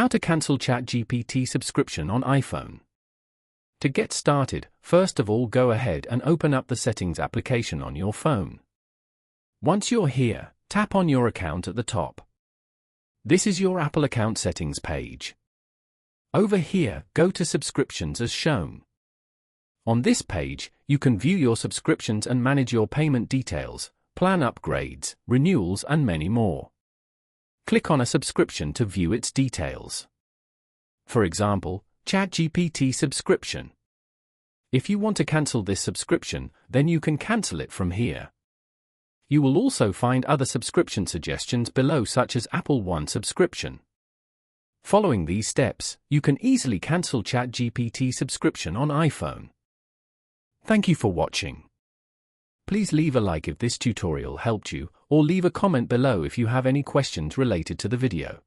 How to cancel ChatGPT subscription on iPhone. To get started, first of all go ahead and open up the Settings application on your phone. Once you're here, tap on your account at the top. This is your Apple account settings page. Over here, go to Subscriptions as shown. On this page, you can view your subscriptions and manage your payment details, plan upgrades, renewals and many more. Click on a subscription to view its details. For example, ChatGPT subscription. If you want to cancel this subscription, then you can cancel it from here. You will also find other subscription suggestions below, such as Apple One subscription. Following these steps, you can easily cancel ChatGPT subscription on iPhone. Thank you for watching. Please leave a like if this tutorial helped you, or leave a comment below if you have any questions related to the video.